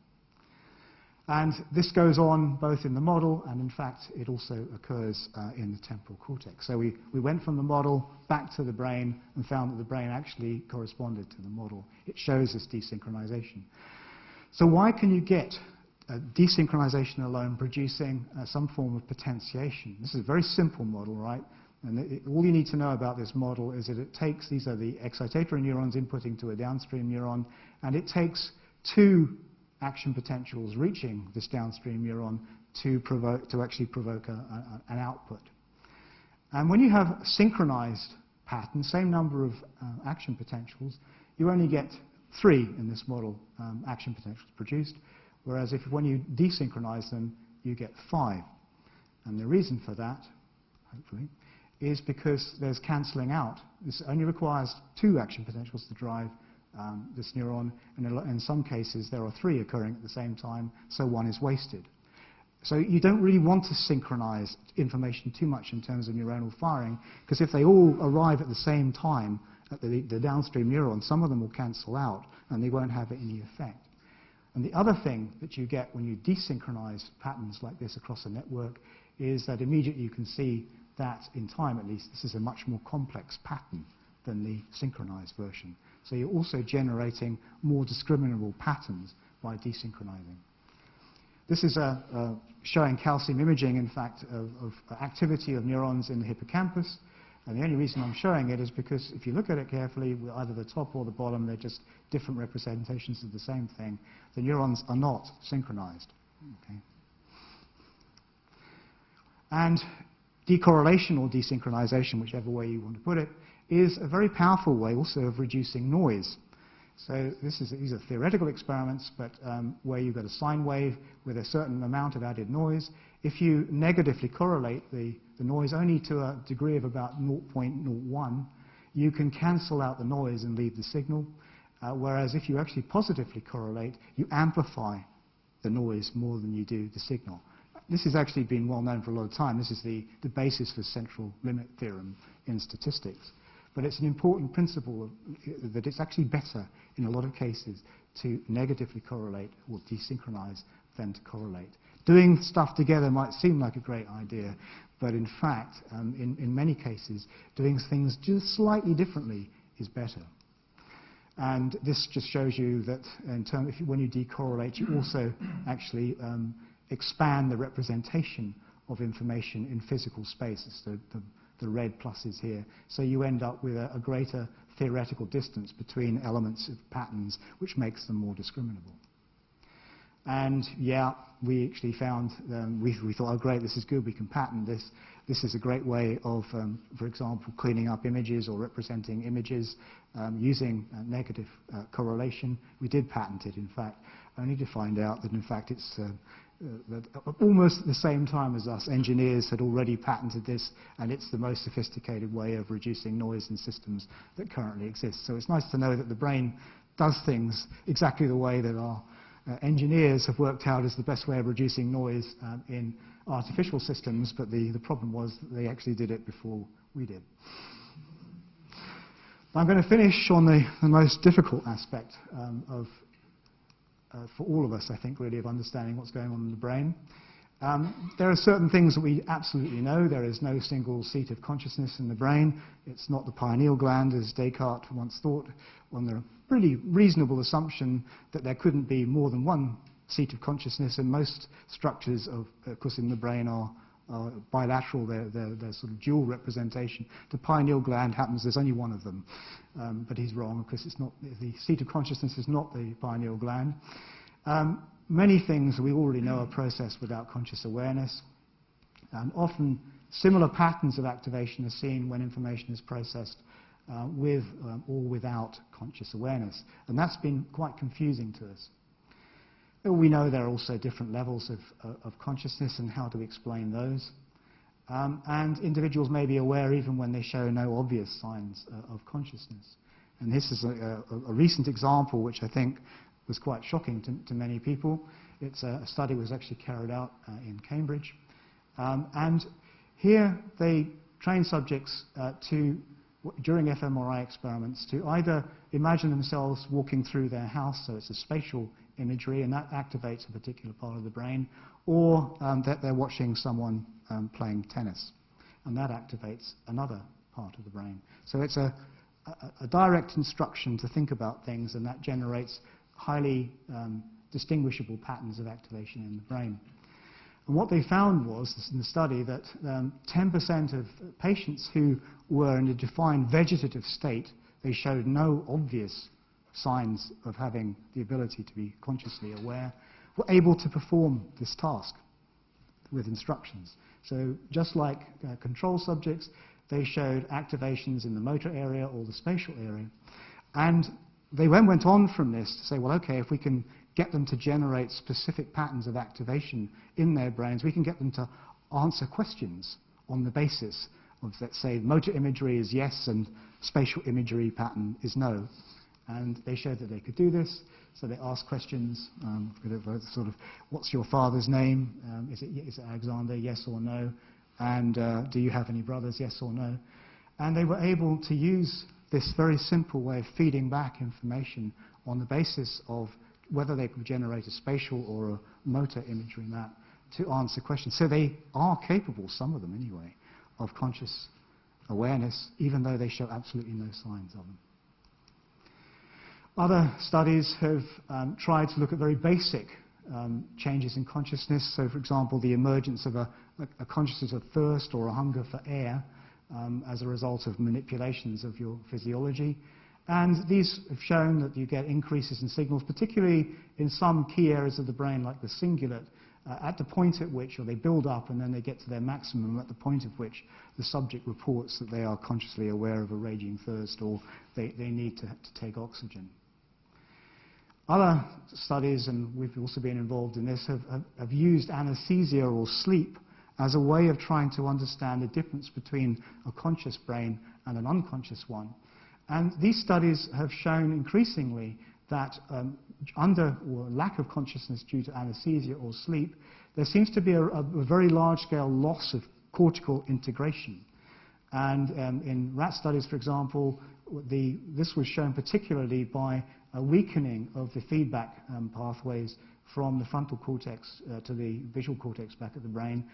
And this goes on both in the model, and in fact it also occurs in the temporal cortex. So we went from the model back to the brain and found that the brain actually corresponded to the model. It shows this desynchronization. So why can you get desynchronization alone producing some form of potentiation? This is a very simple model, right? And all you need to know about this model is that it takes, these are the excitatory neurons inputting to a downstream neuron, and it takes 2 action potentials reaching this downstream neuron to actually provoke an output. And when you have synchronized patterns, same number of action potentials, you only get 3 in this model action potentials produced, whereas when you desynchronize them, you get 5. And the reason for that, hopefully, is because there's cancelling out. This only requires 2 action potentials to drive this neuron, and in some cases there are 3 occurring at the same time, so 1 is wasted. So you don't really want to synchronize information too much in terms of neuronal firing, because if they all arrive at the same time at the downstream neuron, some of them will cancel out and they won't have any effect. And the other thing that you get when you desynchronize patterns like this across a network is that immediately you can see that, in time at least, this is a much more complex pattern than the synchronized version. So you're also generating more discriminable patterns by desynchronizing. This is showing calcium imaging, in fact, of activity of neurons in the hippocampus. And the only reason I'm showing it is because if you look at it carefully, either the top or the bottom, they're just different representations of the same thing. The neurons are not synchronized. Okay. And decorrelation or desynchronization, whichever way you want to put it, is a very powerful way also of reducing noise. So these are theoretical experiments, but where you've got a sine wave with a certain amount of added noise. If you negatively correlate the noise only to a degree of about 0.01, you can cancel out the noise and leave the signal. Whereas if you actually positively correlate, you amplify the noise more than you do the signal. This has actually been well known for a lot of time. This is the basis for central limit theorem in statistics. But it's an important principle that it's actually better in a lot of cases to negatively correlate or desynchronize than to correlate. Doing stuff together might seem like a great idea, but in fact, in many cases, doing things just slightly differently is better. And this just shows you that when you decorrelate, you also actually expand the representation of information in physical space. It's the red pluses here. So you end up with a greater theoretical distance between elements of patterns, which makes them more discriminable. And yeah, we actually found, we thought, oh great, this is good, we can patent this. This is a great way of, for example, cleaning up images or representing images using negative correlation. We did patent it, in fact, only to find out that, in fact, it's that almost at the same time as us, engineers had already patented this, and it's the most sophisticated way of reducing noise in systems that currently exist. So it's nice to know that the brain does things exactly the way that our engineers have worked out is the best way of reducing noise in artificial systems, but the problem was that they actually did it before we did. I'm going to finish on the most difficult aspect for all of us, I think, really, of understanding what's going on in the brain. There are certain things that we absolutely know. There is no single seat of consciousness in the brain. It's not the pineal gland, as Descartes once thought, on the pretty reasonable assumption that there couldn't be more than one seat of consciousness, and most structures, of course, in the brain are bilateral. They're sort of dual representation. The pineal gland happens, there's only one of them. But he's wrong, because it's not, the seat of consciousness is not the pineal gland. Many things we already know are processed without conscious awareness. Often similar patterns of activation are seen when information is processed with or without conscious awareness. And that's been quite confusing to us. We know there are also different levels of consciousness, and how to explain those. And individuals may be aware even when they show no obvious signs of consciousness. And this is a recent example which I think was quite shocking to many people. It's a study was actually carried out in Cambridge. And here they trained subjects during fMRI experiments to either imagine themselves walking through their house, so it's a spatial imagery, and that activates a particular part of the brain, or that they're watching someone playing tennis, and that activates another part of the brain. So it's a direct instruction to think about things, and that generates highly distinguishable patterns of activation in the brain. And what they found was, in the study, that 10% of patients who were in a defined vegetative state, they showed no obvious signs of having the ability to be consciously aware, were able to perform this task. with instructions. So just like control subjects, they showed activations in the motor area or the spatial area. And they then went on from this to say, well, okay, if we can get them to generate specific patterns of activation in their brains, we can get them to answer questions on the basis of, let's say, motor imagery is yes and spatial imagery pattern is no. And they showed that they could do this. So they asked questions, sort of, what's your father's name? Is it Alexander, yes or no? And do you have any brothers, yes or no? And they were able to use this very simple way of feeding back information on the basis of whether they could generate a spatial or a motor imagery map to answer questions. So they are capable, some of them anyway, of conscious awareness, even though they show absolutely no signs of them. Other studies have tried to look at very basic changes in consciousness. So, for example, the emergence of a consciousness of thirst or a hunger for air as a result of manipulations of your physiology. And these have shown that you get increases in signals, particularly in some key areas of the brain, like the cingulate, at the point at which, or they build up and then they get to their maximum at the point at which the subject reports that they are consciously aware of a raging thirst or they need to take oxygen. Other studies, and we've also been involved in this, have used anaesthesia or sleep as a way of trying to understand the difference between a conscious brain and an unconscious one. And these studies have shown increasingly that under or lack of consciousness due to anaesthesia or sleep, there seems to be a very large-scale loss of cortical integration. And in rat studies, for example, this was shown particularly by a weakening of the feedback pathways from the frontal cortex to the visual cortex back at the brain.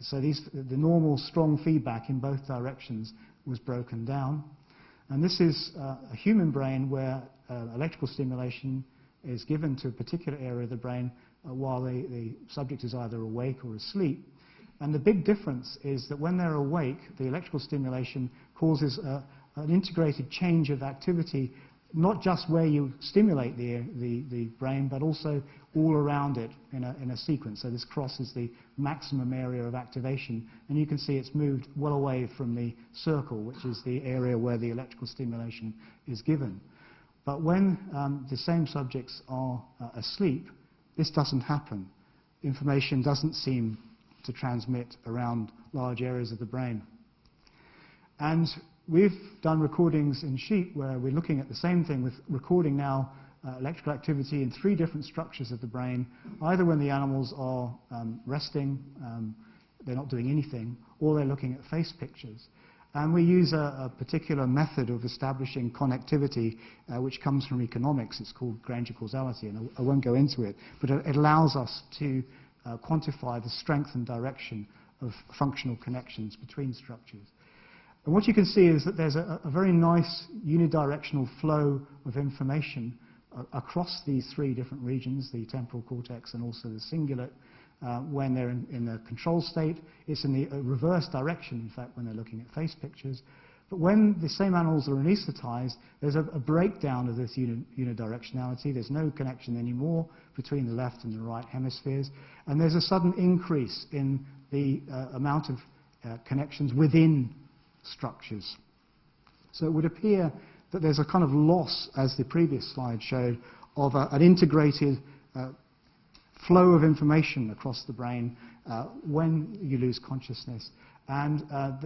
So the normal strong feedback in both directions was broken down. And this is a human brain where electrical stimulation is given to a particular area of the brain while the subject is either awake or asleep. And the big difference is that when they're awake, the electrical stimulation causes an integrated change of activity, not just where you stimulate the brain, but also all around it in a sequence. So this crosses the maximum area of activation, and you can see it's moved well away from the circle, which is the area where the electrical stimulation is given. But when the same subjects are asleep, this doesn't happen. Information doesn't seem to transmit around large areas of the brain. And we've done recordings in sheep where we're looking at the same thing with recording now electrical activity in 3 different structures of the brain, either when the animals are resting, they're not doing anything, or they're looking at face pictures. And we use a particular method of establishing connectivity which comes from economics. It's called Granger causality, and I won't go into it, but it allows us to quantify the strength and direction of functional connections between structures. And what you can see is that there's a very nice unidirectional flow of information across these 3 different regions, the temporal cortex and also the cingulate. When they're in the control state, it's in the reverse direction, in fact, when they're looking at face pictures. But when the same animals are anesthetized, there's a breakdown of this unidirectionality. There's no connection anymore between the left and the right hemispheres. And there's a sudden increase in the amount of connections within structures. So it would appear that there's a kind of loss, as the previous slide showed, of an integrated flow of information across the brain when you lose consciousness. And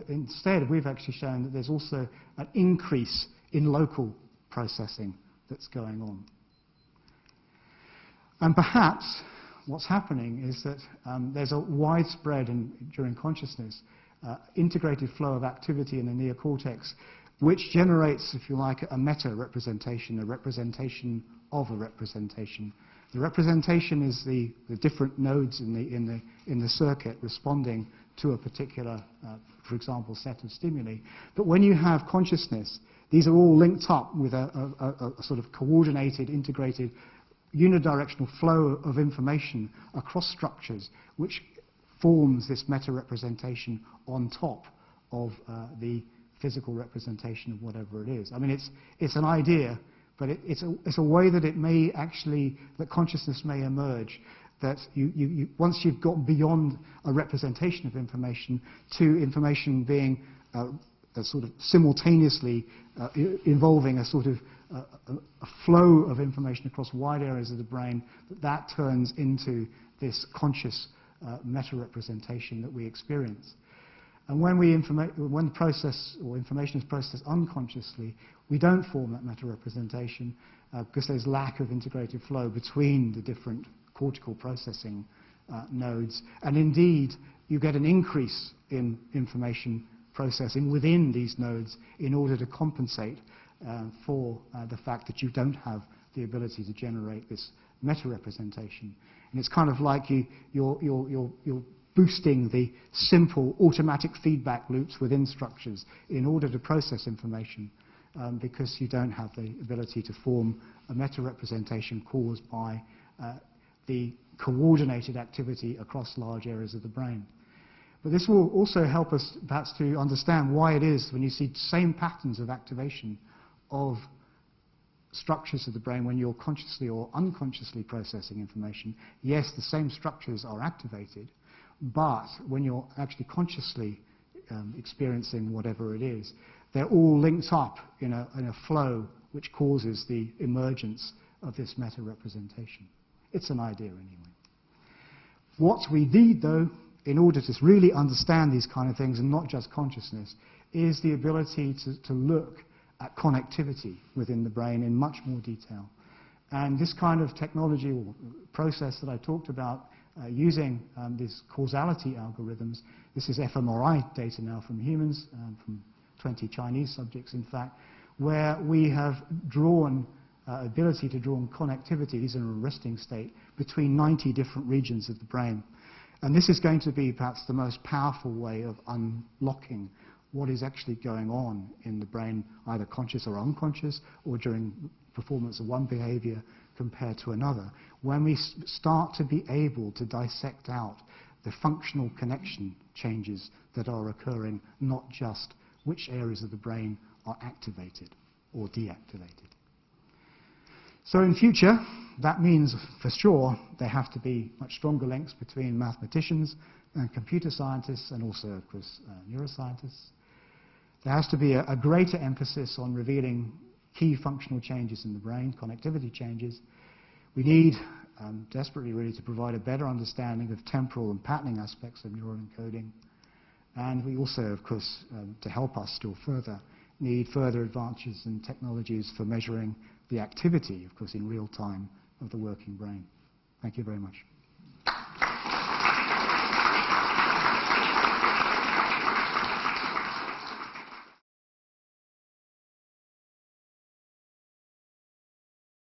instead, we've actually shown that there's also an increase in local processing that's going on. And perhaps what's happening is that there's a widespread, during consciousness, integrated flow of activity in the neocortex, which generates, if you like, a meta-representation, a representation of a representation. The representation is the different nodes in the circuit responding to a particular, for example, set of stimuli. But when you have consciousness, these are all linked up with a sort of coordinated, integrated, unidirectional flow of information across structures, which forms this meta-representation on top of the physical representation of whatever it is. I mean, it's an idea, but it's a way that it may actually, that consciousness may emerge that once you've got beyond a representation of information to information being a sort of simultaneously involving a sort of a flow of information across wide areas of the brain, that turns into this conscious meta-representation that we experience. And when the process or information is processed unconsciously, we don't form that meta-representation because there's lack of integrated flow between the different cortical processing nodes. And indeed, you get an increase in information processing within these nodes in order to compensate for the fact that you don't have the ability to generate this meta-representation. And it's kind of like you're boosting the simple automatic feedback loops within structures in order to process information because you don't have the ability to form a meta-representation caused by the coordinated activity across large areas of the brain. But this will also help us perhaps to understand why it is when you see same patterns of activation of structures of the brain when you're consciously or unconsciously processing information. Yes, the same structures are activated, but when you're actually consciously experiencing whatever it is, they're all linked up in a flow which causes the emergence of this meta-representation. It's an idea anyway. What we need, though, in order to really understand these kind of things, and not just consciousness, is the ability to look at connectivity within the brain in much more detail. And this kind of technology or process that I talked about using these causality algorithms, this is fMRI data now from humans, from 20 Chinese subjects in fact, where we have drawn ability to draw on connectivity, these are in a resting state, between 90 different regions of the brain. And this is going to be perhaps the most powerful way of unlocking what is actually going on in the brain, either conscious or unconscious, or during performance of one behavior compared to another. When we start to be able to dissect out the functional connection changes that are occurring, not just which areas of the brain are activated or deactivated. So in future, that means for sure there have to be much stronger links between mathematicians and computer scientists, and also, of course, neuroscientists. There has to be a greater emphasis on revealing key functional changes in the brain, connectivity changes. We need desperately really to provide a better understanding of temporal and patterning aspects of neural encoding. And we also, of course, to help us still further, need further advances in technologies for measuring the activity, of course, in real time of the working brain. Thank you very much.